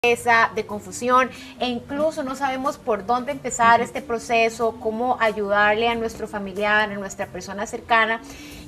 de confusión, e incluso no sabemos por dónde empezar este proceso, cómo ayudarle a nuestro familiar, a nuestra persona cercana.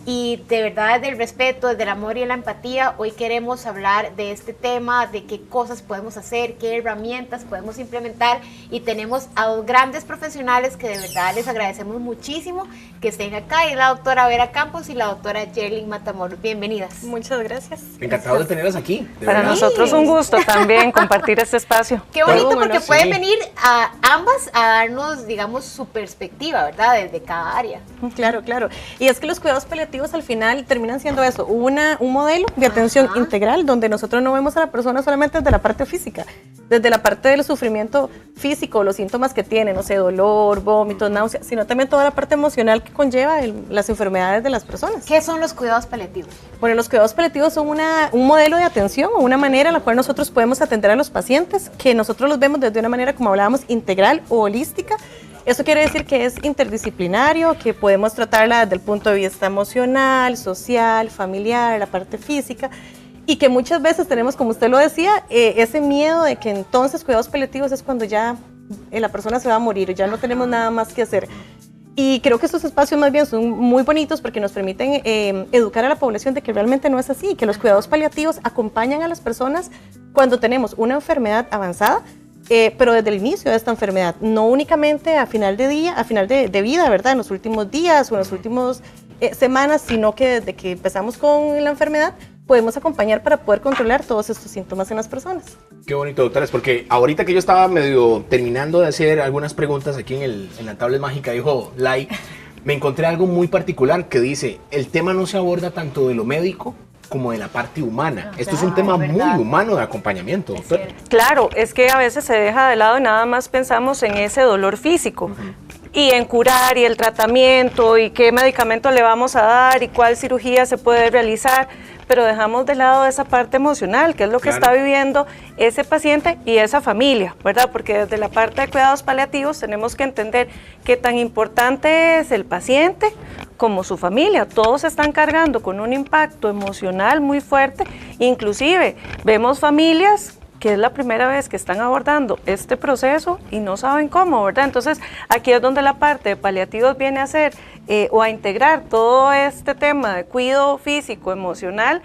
Y de verdad, desde el respeto, desde el amor y la empatía, hoy queremos hablar de este tema, de qué cosas podemos hacer, qué herramientas podemos implementar, y tenemos a dos grandes profesionales que de verdad les agradecemos muchísimo que estén acá, y la doctora Vera Campos y la doctora Yerlin Matamoros. Bienvenidas. Muchas gracias. Encantado de tenerlas aquí. Para nosotros un gusto también compartir este espacio. Qué bonito, porque pueden venir a ambas a darnos, digamos, su perspectiva, ¿verdad? Desde cada área. Claro, claro. Y es que los cuidados paliativos al final terminan siendo eso, un modelo de atención integral donde nosotros no vemos a la persona solamente desde la parte física, desde la parte del sufrimiento físico, los síntomas que tiene, no sé, dolor, vómitos, náuseas, sino también toda la parte emocional que conlleva las enfermedades de las personas. ¿Qué son los cuidados paliativos? Bueno, los cuidados paliativos son un modelo de atención o una manera en la cual nosotros podemos atender a los pacientes, que nosotros los vemos desde una manera, como hablábamos, integral o holística. Eso quiere decir que es interdisciplinario, que podemos tratarla desde el punto de vista emocional, social, familiar, la parte física, y que muchas veces tenemos, como usted lo decía, ese miedo de que entonces cuidados paliativos es cuando ya la persona se va a morir, ya no tenemos nada más que hacer. Y creo que estos espacios más bien son muy bonitos porque nos permiten educar a la población de que realmente no es así, que los cuidados paliativos acompañan a las personas cuando tenemos una enfermedad avanzada, pero desde el inicio de esta enfermedad, no únicamente a final de vida, ¿verdad? En los últimos días o en las últimas semanas, sino que desde que empezamos con la enfermedad, podemos acompañar para poder controlar todos estos síntomas en las personas. Qué bonito, doctores, porque ahorita que yo estaba medio terminando de hacer algunas preguntas aquí en la tablet mágica, dijo Lai, me encontré algo muy particular que dice, el tema no se aborda tanto de lo médico como de la parte humana. Esto es un tema muy humano de acompañamiento, doctor. Claro, es que a veces se deja de lado y nada más pensamos en ese dolor físico. Y en curar y el tratamiento y qué medicamento le vamos a dar y cuál cirugía se puede realizar, pero dejamos de lado esa parte emocional, que es lo que está viviendo ese paciente y esa familia, ¿verdad? Porque desde la parte de cuidados paliativos tenemos que entender qué tan importante es el paciente como su familia. Todos están cargando con un impacto emocional muy fuerte, inclusive vemos familias que es la primera vez que están abordando este proceso y no saben cómo, ¿verdad? Entonces, aquí es donde la parte de paliativos viene a ser o a integrar todo este tema de cuidado físico, emocional,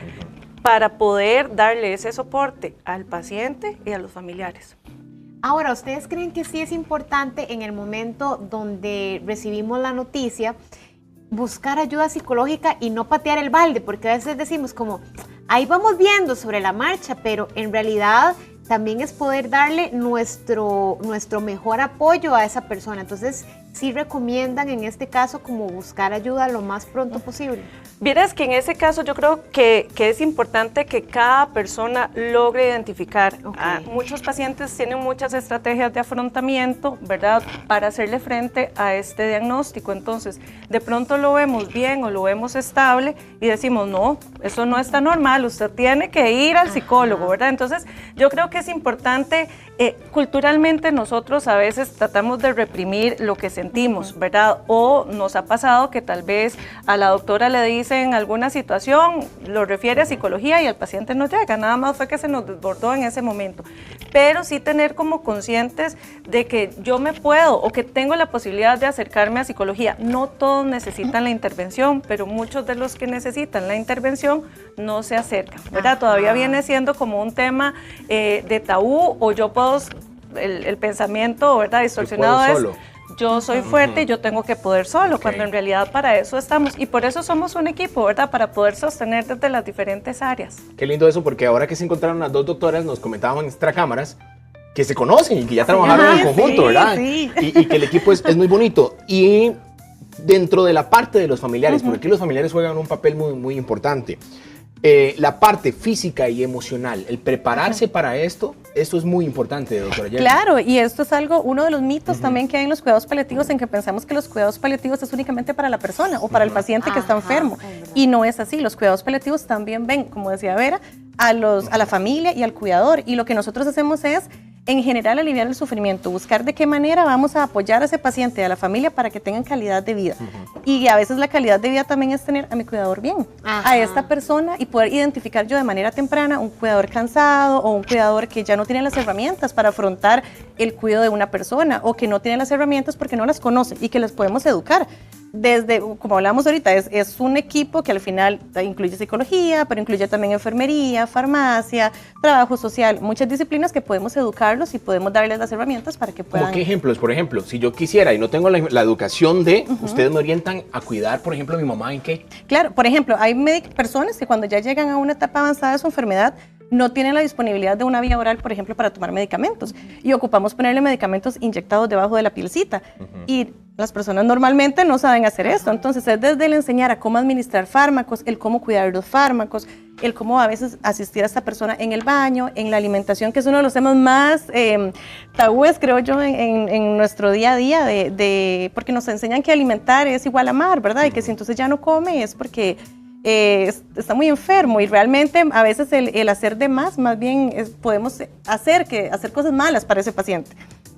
para poder darle ese soporte al paciente y a los familiares. Ahora, ¿ustedes creen que sí es importante en el momento donde recibimos la noticia buscar ayuda psicológica y no patear el balde? Porque a veces decimos como, ahí vamos viendo sobre la marcha, pero en realidad también es poder darle nuestro mejor apoyo a esa persona. Entonces, ¿sí recomiendan en este caso como buscar ayuda lo más pronto posible? Vieras que en ese caso yo creo que es importante que cada persona logre identificar. Muchos pacientes tienen muchas estrategias de afrontamiento, ¿verdad?, para hacerle frente a este diagnóstico. Entonces, de pronto lo vemos bien o lo vemos estable y decimos, no, eso no está normal, usted tiene que ir al psicólogo, ¿verdad? Entonces, yo creo que es importante, culturalmente nosotros a veces tratamos de reprimir lo que sentimos, ¿verdad? O nos ha pasado que tal vez a la doctora le dicen alguna situación, lo refiere a psicología y el paciente no llega, nada más fue que se nos desbordó en ese momento. Pero sí tener como conscientes de que yo me puedo o que tengo la posibilidad de acercarme a psicología. No todos necesitan la intervención, pero muchos de los que necesitan la intervención no se acercan, ¿verdad? Todavía viene siendo como un tema de tabú, o yo puedo, el pensamiento, ¿verdad?, distorsionado es, yo soy fuerte y yo tengo que poder solo, cuando en realidad para eso estamos, y por eso somos un equipo, ¿verdad?, para poder sostener desde las diferentes áreas. Qué lindo eso, porque ahora que se encontraron las dos doctoras, nos comentaban en extra cámaras que se conocen y que ya trabajaron en conjunto, ¿verdad? Sí. Y que el equipo es muy bonito. Y dentro de la parte de los familiares, porque aquí los familiares juegan un papel muy importante. La parte física y emocional, el prepararse para esto es muy importante, doctora Yerlin. Claro, y esto es uno de los mitos también que hay en los cuidados paliativos, en que pensamos que los cuidados paliativos es únicamente para la persona o para el paciente que está enfermo, y no es así. Los cuidados paliativos también ven, como decía Vera, a la familia y al cuidador, y lo que nosotros hacemos es en general aliviar el sufrimiento, buscar de qué manera vamos a apoyar a ese paciente y a la familia para que tengan calidad de vida. Y a veces la calidad de vida también es tener a mi cuidador bien, a esta persona, y poder identificar yo de manera temprana un cuidador cansado o un cuidador que ya no tiene las herramientas para afrontar el cuidado de una persona, o que no tiene las herramientas porque no las conoce y que les podemos educar. Desde, como hablamos ahorita, es un equipo que al final incluye psicología, pero incluye también enfermería, farmacia, trabajo social, muchas disciplinas que podemos educarlos y podemos darles las herramientas para que puedan... ¿Cómo qué ejemplos? Por ejemplo, si yo quisiera y no tengo la educación de, ustedes me orientan a cuidar, por ejemplo, a mi mamá, ¿en qué? Claro, por ejemplo, hay personas que cuando ya llegan a una etapa avanzada de su enfermedad, no tienen la disponibilidad de una vía oral, por ejemplo, para tomar medicamentos, y ocupamos ponerle medicamentos inyectados debajo de la pielcita, y las personas normalmente no saben hacer esto. Entonces es desde el enseñar a cómo administrar fármacos, el cómo cuidar los fármacos, el cómo a veces asistir a esta persona en el baño, en la alimentación, que es uno de los temas más tabúes, creo yo, en nuestro día a día, porque nos enseñan que alimentar es igual a amar, ¿verdad? Y que si entonces ya no come es porque está muy enfermo, y realmente a veces el hacer de más bien podemos hacer cosas malas para ese paciente.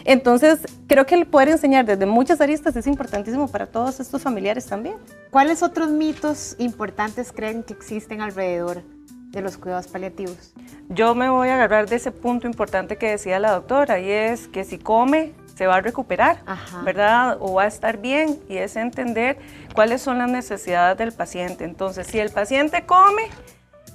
Entonces, creo que el poder enseñar desde muchas aristas es importantísimo para todos estos familiares también. ¿Cuáles otros mitos importantes creen que existen alrededor de los cuidados paliativos? Yo me voy a agarrar de ese punto importante que decía la doctora, y es que si come se va a recuperar, ¿verdad? O va a estar bien, y es entender cuáles son las necesidades del paciente. Entonces, si el paciente come,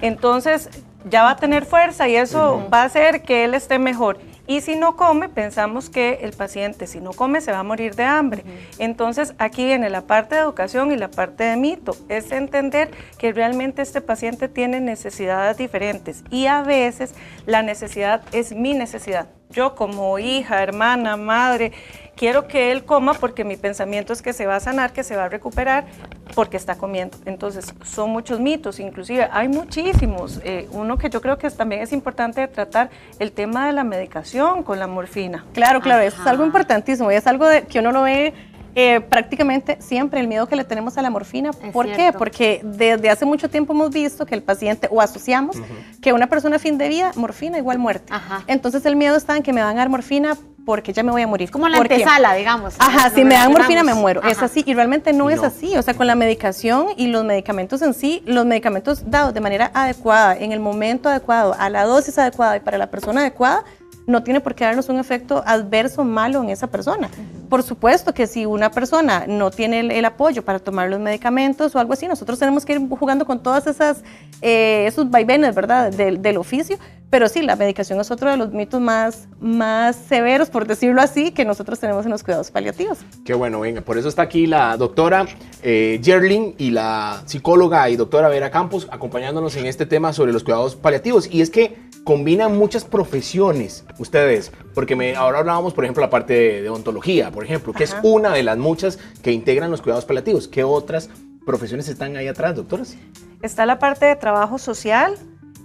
entonces ya va a tener fuerza y eso va a hacer que él esté mejor. Y si no come, pensamos que el paciente, si no come, se va a morir de hambre. Entonces, aquí viene la parte de educación y la parte de mito. Es entender que realmente este paciente tiene necesidades diferentes, y a veces la necesidad es mi necesidad. Yo como hija, hermana, madre, quiero que él coma porque mi pensamiento es que se va a sanar, que se va a recuperar porque está comiendo. Entonces, son muchos mitos, inclusive hay muchísimos. Uno que yo creo que también es importante tratar, el tema de la medicación con la morfina. Claro, eso es algo importantísimo, y es algo que uno lo ve prácticamente siempre, el miedo que le tenemos a la morfina. ¿Por qué? Porque desde hace mucho tiempo hemos visto que el paciente, o asociamos que una persona a fin de vida, morfina igual muerte. Entonces el miedo está en que me van a dar morfina porque ya me voy a morir. Como la antesala, digamos. Si me dan morfina me muero. Es así, y realmente no es así. O sea, con la medicación y los medicamentos en sí, los medicamentos dados de manera adecuada, en el momento adecuado, a la dosis adecuada y para la persona adecuada, no tiene por qué darnos un efecto adverso malo en esa persona. Por supuesto que si una persona no tiene el apoyo para tomar los medicamentos o algo así, nosotros tenemos que ir jugando con todas esos vaivenes, ¿verdad?, del oficio. Pero sí, la medicación es otro de los mitos más severos, por decirlo así, que nosotros tenemos en los cuidados paliativos. Qué bueno, venga, por eso está aquí la doctora Yerlin y la psicóloga y doctora Vera Campos acompañándonos en este tema sobre los cuidados paliativos. Y es que combinan muchas profesiones ustedes, porque ahora hablábamos, por ejemplo, la parte de odontología, por ejemplo, que es una de las muchas que integran los cuidados paliativos. ¿Qué otras profesiones están ahí atrás, doctoras? Está la parte de trabajo social,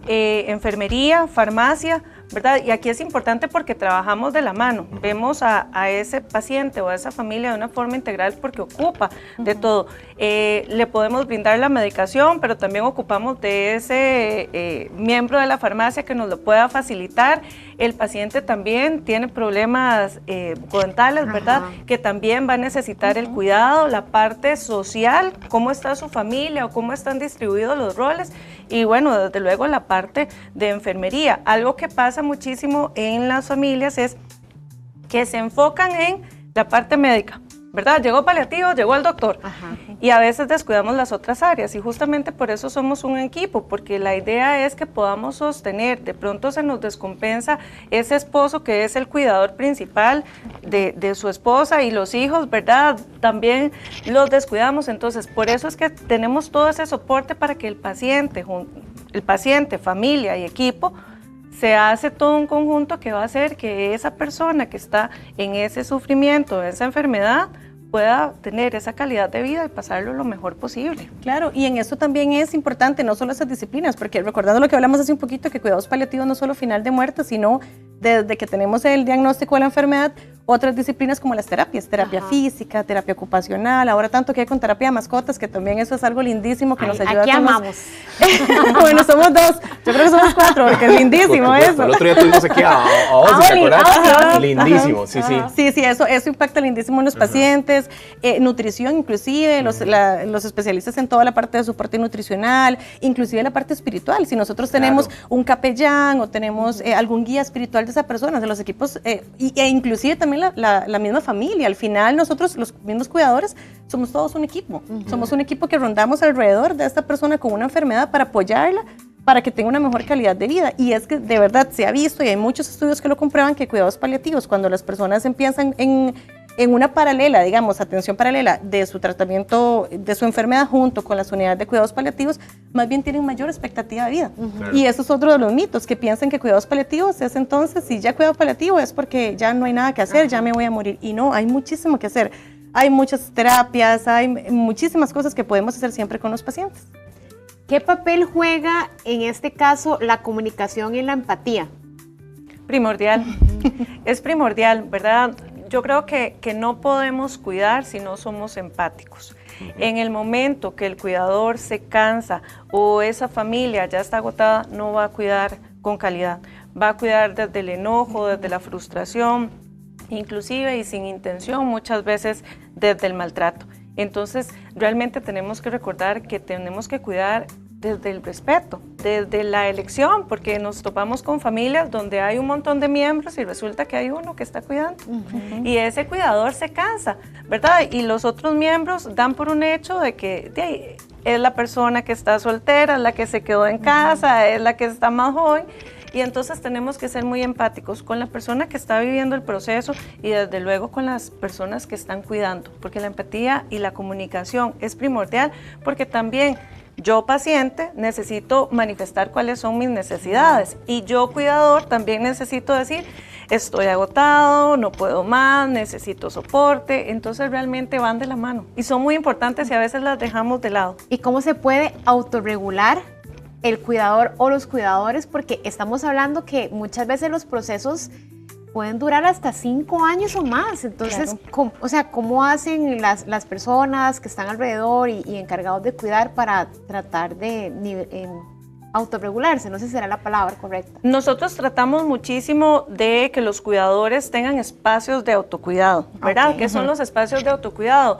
enfermería, farmacia, ¿verdad? Y aquí es importante porque trabajamos de la mano, vemos a ese paciente o a esa familia de una forma integral porque ocupa de todo. Le podemos brindar la medicación, pero también ocupamos de ese miembro de la farmacia que nos lo pueda facilitar. El paciente también tiene problemas bucodentales, ¿verdad? Que también va a necesitar el cuidado, la parte social, cómo está su familia o cómo están distribuidos los roles. Y bueno, desde luego la parte de enfermería. Algo que pasa muchísimo en las familias es que se enfocan en la parte médica, ¿verdad? Llegó paliativo, llegó el doctor. Y a veces descuidamos las otras áreas, y justamente por eso somos un equipo, porque la idea es que podamos sostener. De pronto se nos descompensa ese esposo que es el cuidador principal de su esposa, y los hijos, ¿verdad? También los descuidamos. Entonces, por eso es que tenemos todo ese soporte para que el paciente, familia y equipo, se hace todo un conjunto que va a hacer que esa persona que está en ese sufrimiento, esa enfermedad, pueda tener esa calidad de vida y pasarlo lo mejor posible. Claro, y en eso también es importante, no solo esas disciplinas, porque recordando lo que hablamos hace un poquito, que cuidados paliativos no solo final de muerte, sino desde que tenemos el diagnóstico de la enfermedad, otras disciplinas como las terapias, terapia física, terapia ocupacional, ahora tanto que hay con terapia de mascotas, que también eso es algo lindísimo que nos ayuda. Aquí amamos. Bueno, somos 2, yo creo que somos 4, porque es lindísimo eso. El otro día tuvimos aquí a Ozzy, ¿te acuerdas? Lindísimo, sí. Sí, eso impacta lindísimo en los pacientes, nutrición inclusive, los especialistas en toda la parte de soporte nutricional, inclusive la parte espiritual. Si nosotros tenemos un capellán o tenemos algún guía espiritual de esa persona, de los equipos, e inclusive también la misma familia. Al final nosotros, los mismos cuidadores, somos todos un equipo. Somos un equipo que rondamos alrededor de esta persona con una enfermedad para apoyarla, para que tenga una mejor calidad de vida. Y es que de verdad se ha visto, y hay muchos estudios que lo comprueban, que cuidados paliativos, cuando las personas empiezan en una paralela, digamos, atención paralela de su tratamiento, de su enfermedad junto con las unidades de cuidados paliativos, más bien tienen mayor expectativa de vida. Y eso es otro de los mitos, que piensan que cuidados paliativos es entonces, si ya cuidado paliativo es porque ya no hay nada que hacer, ya me voy a morir. Y no, hay muchísimo que hacer. Hay muchas terapias, hay muchísimas cosas que podemos hacer siempre con los pacientes. ¿Qué papel juega en este caso la comunicación y la empatía? Primordial, es primordial, ¿verdad? Yo creo que no podemos cuidar si no somos empáticos. En el momento que el cuidador se cansa o esa familia ya está agotada, no va a cuidar con calidad. Va a cuidar desde el enojo, desde la frustración, inclusive y sin intención, muchas veces desde el maltrato. Entonces, realmente tenemos que recordar que tenemos que cuidar desde el respeto, desde la elección, porque nos topamos con familias donde hay un montón de miembros y resulta que hay uno que está cuidando. Y ese cuidador se cansa, ¿verdad? Y los otros miembros dan por un hecho de que es la persona que está soltera, es la que se quedó en casa, es la que está más joven. Y entonces tenemos que ser muy empáticos con la persona que está viviendo el proceso y desde luego con las personas que están cuidando, porque la empatía y la comunicación es primordial, porque también yo, paciente, necesito manifestar cuáles son mis necesidades y yo, cuidador, también necesito decir, estoy agotado, no puedo más, necesito soporte. Entonces realmente van de la mano y son muy importantes y a veces las dejamos de lado. ¿Y cómo se puede autorregular el cuidador o los cuidadores? Porque estamos hablando que muchas veces los procesos pueden durar hasta 5 años o más. Entonces, claro. ¿Cómo hacen las personas que están alrededor y encargados de cuidar para tratar de autorregularse? No sé si será la palabra correcta. Nosotros tratamos muchísimo de que los cuidadores tengan espacios de autocuidado, ¿verdad? ¿Qué son los espacios de autocuidado?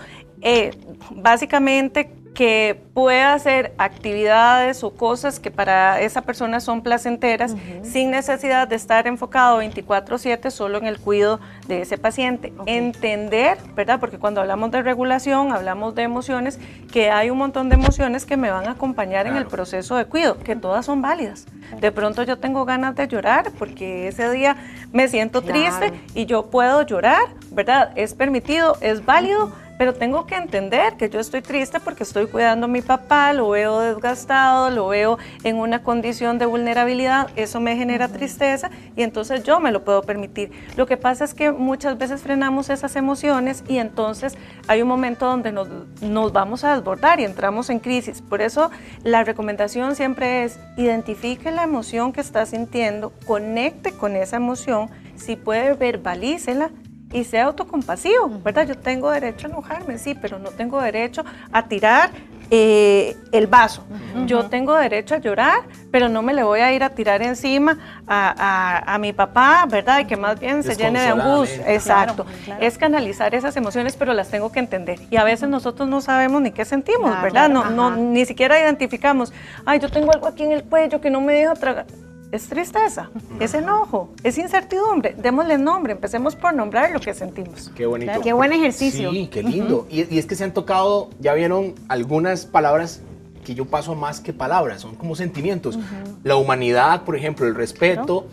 Básicamente que pueda hacer actividades o cosas que para esa persona son placenteras, sin necesidad de estar enfocado 24/7 solo en el cuidado de ese paciente. Entender, ¿verdad? Porque cuando hablamos de regulación, hablamos de emociones, que hay un montón de emociones que me van a acompañar en el proceso de cuidado, que todas son válidas. De pronto yo tengo ganas de llorar porque ese día me siento triste y yo puedo llorar, ¿verdad? Es permitido, es válido, pero tengo que entender que yo estoy triste porque estoy cuidando a mi papá, lo veo desgastado, lo veo en una condición de vulnerabilidad, eso me genera tristeza y entonces yo me lo puedo permitir. Lo que pasa es que muchas veces frenamos esas emociones y entonces hay un momento donde nos vamos a desbordar y entramos en crisis. Por eso la recomendación siempre es identifique la emoción que está sintiendo, conecte con esa emoción, si puede verbalícela, y sea autocompasivo, ¿verdad? Yo tengo derecho a enojarme, sí, pero no tengo derecho a tirar el vaso. Yo tengo derecho a llorar, pero no me le voy a ir a tirar encima a mi papá, ¿verdad? Y que más bien se llene de angustia. Exacto. Claro. Es canalizar esas emociones, pero las tengo que entender. Y a veces nosotros no sabemos ni qué sentimos, ¿verdad? Ni siquiera identificamos. Ay, yo tengo algo aquí en el cuello que no me deja tragar. Es tristeza, es enojo, es incertidumbre. Démosle nombre, empecemos por nombrar lo que sentimos. Qué bonito. Claro. Qué buen ejercicio. Sí, qué lindo. Y es que se han tocado, ya vieron algunas palabras que yo paso más que palabras, son como sentimientos. La humanidad, por ejemplo, el respeto.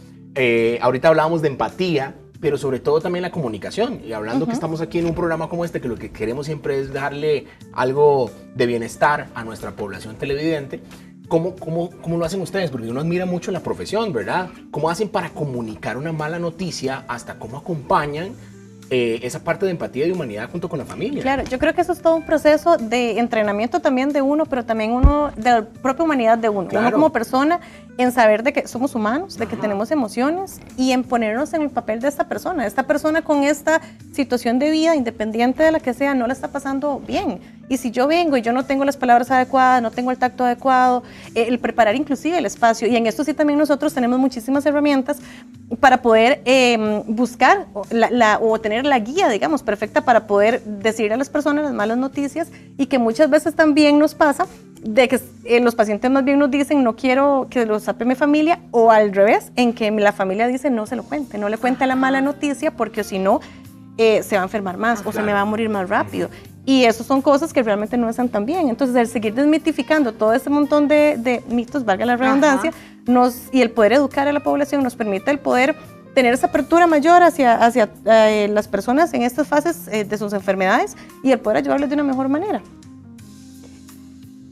Ahorita hablábamos de empatía, pero sobre todo también la comunicación. Y hablando que estamos aquí en un programa como este, que lo que queremos siempre es darle algo de bienestar a nuestra población televidente. ¿Cómo lo hacen ustedes? Porque uno admira mucho la profesión, ¿verdad? ¿Cómo hacen para comunicar una mala noticia? Hasta cómo acompañan esa parte de empatía y de humanidad junto con la familia. Claro, yo creo que eso es todo un proceso de entrenamiento también de uno, pero también uno, de la propia humanidad de uno. Claro. Uno como persona, en saber de que somos humanos, de que tenemos emociones y en ponernos en el papel de esta persona. Esta persona con esta situación de vida, independiente de la que sea, no la está pasando bien. Y si yo vengo y yo no tengo las palabras adecuadas, no tengo el tacto adecuado, el preparar inclusive el espacio, y en esto sí también nosotros tenemos muchísimas herramientas para poder buscar o tener la guía, digamos, perfecta para poder decirle a las personas las malas noticias, y que muchas veces también nos pasa de que los pacientes más bien nos dicen no quiero que lo sape mi familia, o al revés, en que la familia dice no se lo cuente, no le cuente la mala noticia porque si no se va a enfermar más o se me va a morir más rápido. Y eso son cosas que realmente no están tan bien. Entonces, el seguir desmitificando todo este montón de mitos, valga la redundancia, y el poder educar a la población nos permite el poder tener esa apertura mayor hacia las personas en estas fases de sus enfermedades y el poder ayudarles de una mejor manera.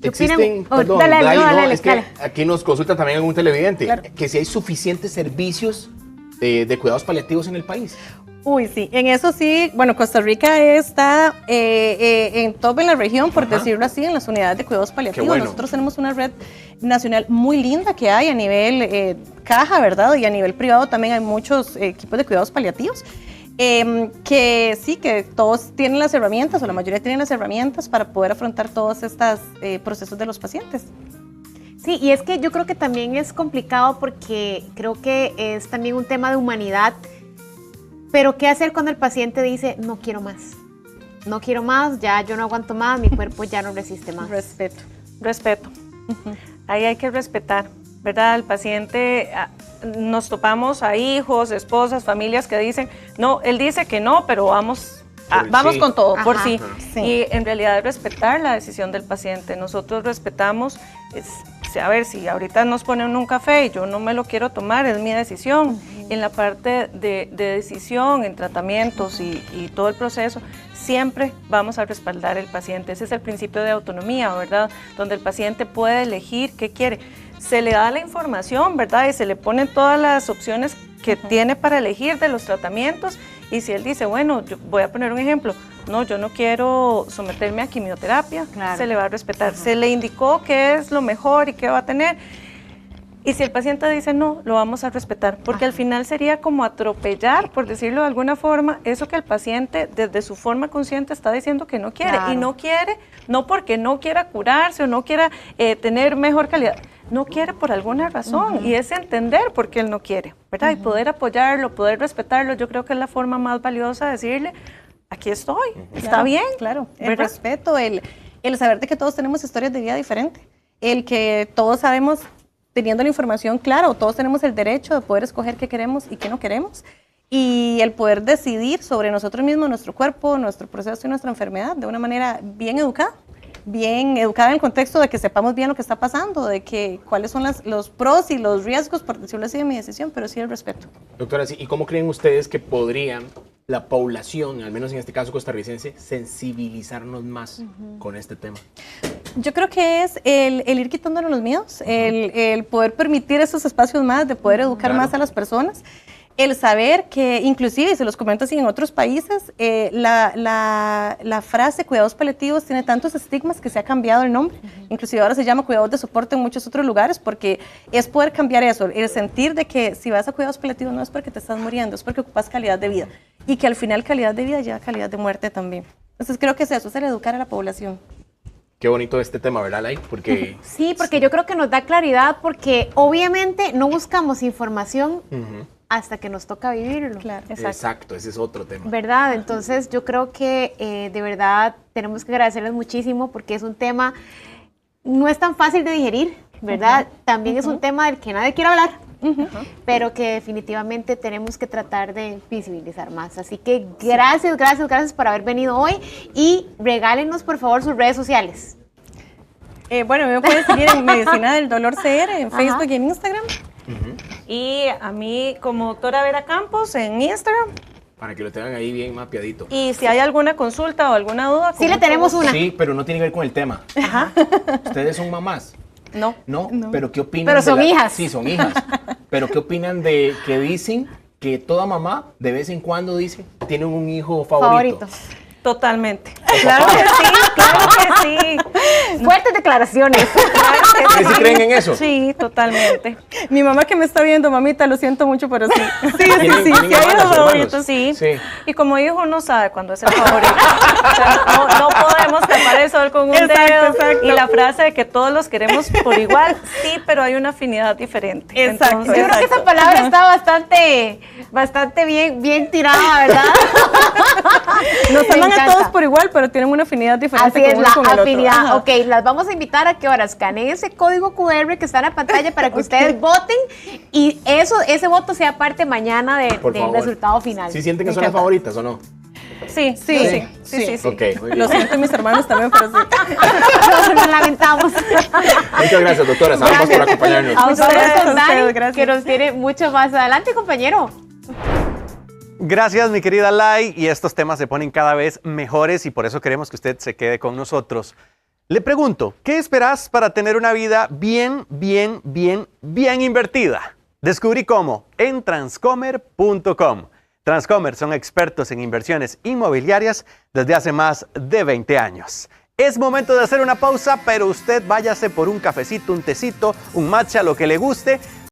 Existen, perdón, es que aquí nos consulta también algún televidente, que si hay suficientes servicios de cuidados paliativos en el país. Uy, sí, en eso sí, bueno, Costa Rica está en top en la región, por decirlo así, en las unidades de cuidados paliativos. Bueno. Nosotros tenemos una red nacional muy linda que hay a nivel caja, ¿verdad? Y a nivel privado también hay muchos equipos de cuidados paliativos. Que sí, que todos tienen las herramientas, o la mayoría tienen las herramientas para poder afrontar todos estos procesos de los pacientes. Sí, y es que yo creo que también es complicado porque creo que es también un tema de humanidad. Pero ¿qué hacer cuando el paciente dice, no quiero más? No quiero más, ya yo no aguanto más, mi cuerpo ya no resiste más. Respeto. Ahí hay que respetar, ¿verdad? El paciente, nos topamos a hijos, esposas, familias que dicen, no, él dice que no, pero vamos con todo, por sí. Y en realidad es respetar la decisión del paciente. Nosotros respetamos, a ver, si ahorita nos ponen un café y yo no me lo quiero tomar, es mi decisión. En la parte de decisión, en tratamientos y todo el proceso, siempre vamos a respaldar al paciente. Ese es el principio de autonomía, ¿verdad? Donde el paciente puede elegir qué quiere. Se le da la información, ¿verdad? Y se le ponen todas las opciones que tiene para elegir de los tratamientos. Y si él dice, bueno, yo voy a poner un ejemplo, no, yo no quiero someterme a quimioterapia, se le va a respetar. Se le indicó qué es lo mejor y qué va a tener. Y si el paciente dice no, lo vamos a respetar, porque al final sería como atropellar, por decirlo de alguna forma, eso que el paciente desde su forma consciente está diciendo que no quiere. Claro. Y no quiere, no porque no quiera curarse o no quiera tener mejor calidad, no quiere por alguna razón, y es entender por qué él no quiere, ¿verdad? Y poder apoyarlo, poder respetarlo, yo creo que es la forma más valiosa de decirle, aquí estoy, está bien. Claro, el respeto, el saber de que todos tenemos historias de vida diferentes, el que todos sabemos, teniendo la información clara, o todos tenemos el derecho de poder escoger qué queremos y qué no queremos, y el poder decidir sobre nosotros mismos, nuestro cuerpo, nuestro proceso y nuestra enfermedad de una manera bien educada en el contexto de que sepamos bien lo que está pasando, de que cuáles son los pros y los riesgos, por decirlo así, de mi decisión, pero sí el respeto. Doctora, ¿y cómo creen ustedes que podrían la población, al menos en este caso costarricense, sensibilizarnos más con este tema? Yo creo que es el ir quitándonos los miedos, el poder permitir esos espacios más, de poder educar más a las personas, el saber que, inclusive, y se los comento así en otros países, la frase cuidados paliativos tiene tantos estigmas que se ha cambiado el nombre. Inclusive ahora se llama cuidados de soporte en muchos otros lugares, porque es poder cambiar eso, el sentir de que si vas a cuidados paliativos no es porque te estás muriendo, es porque ocupas calidad de vida, y que al final calidad de vida lleva calidad de muerte también. Entonces creo que es eso, es el educar a la población. Qué bonito este tema, ¿verdad, Lai? Porque sí, porque yo creo que nos da claridad, porque obviamente no buscamos información hasta que nos toca vivirlo. Claro. Exacto, ese es otro tema. ¿Verdad? Entonces yo creo que de verdad tenemos que agradecerles muchísimo, porque es un tema, no es tan fácil de digerir, ¿verdad? También es un tema del que nadie quiere hablar, pero que definitivamente tenemos que tratar de visibilizar más. Así que gracias por haber venido hoy, y regálenos por favor sus redes sociales. Bueno, me pueden seguir en Medicina del Dolor CR en Facebook y en Instagram. Y a mí como doctora Vera Campos en Instagram. Para que lo tengan ahí bien mapeadito. Y si hay alguna consulta o alguna duda. Sí, le tenemos una. Sí, pero no tiene que ver con el tema. ¿Ustedes son mamás? No. ¿No? ¿Pero qué opinan? Pero son hijas. Sí, son hijas. ¿Pero qué opinan de que dicen que toda mamá de vez en cuando dice, tiene un hijo favorito. Totalmente. Claro que sí, claro que sí. Fuertes declaraciones. ¿Ustedes sí creen en eso? Sí, totalmente. Mi mamá que me está viendo, mamita, lo siento mucho, pero sí. Sí, ¿Tienen hay hermanos, unos favoritos. hermanos? Sí. Sí. Y como hijo no sabe cuándo es el favorito. O sea, no podemos tapar el sol con un Exacto, dedo. exacto. Y la frase de que todos los queremos por igual, sí, pero hay una afinidad diferente. Exacto. Entonces, Yo creo que esa palabra está bastante bien tirada, ¿verdad? Nos Me aman a encanta. todos por igual, pero tienen una afinidad diferente Así es, con uno la con el otro. afinidad. Ajá. Ok, las vamos a invitar a que ahora escaneen ese código QR que está en la pantalla para que ustedes voten y ese voto sea parte mañana Por del favor. resultado final. ¿Sí sienten que Me son las encanta. favoritas o no? sí, Sí. sí. Ok, muy bien. Lo siento, mis hermanos también, pero sí. Nos lamentamos. Muchas gracias, doctora. Ambas por acompañarnos. Vamos ustedes, con a Dani, ustedes, gracias. que nos tiene mucho más adelante, compañero. Gracias, mi querida Lai, y estos temas se ponen cada vez mejores y por eso queremos que usted se quede con nosotros. Le pregunto, ¿qué esperas para tener una vida bien invertida? Descubrí cómo en transcomer.com. Transcomer son expertos en inversiones inmobiliarias desde hace más de 20 años. Es momento de hacer una pausa, pero usted váyase por un cafecito, un tecito, un matcha, lo que le guste,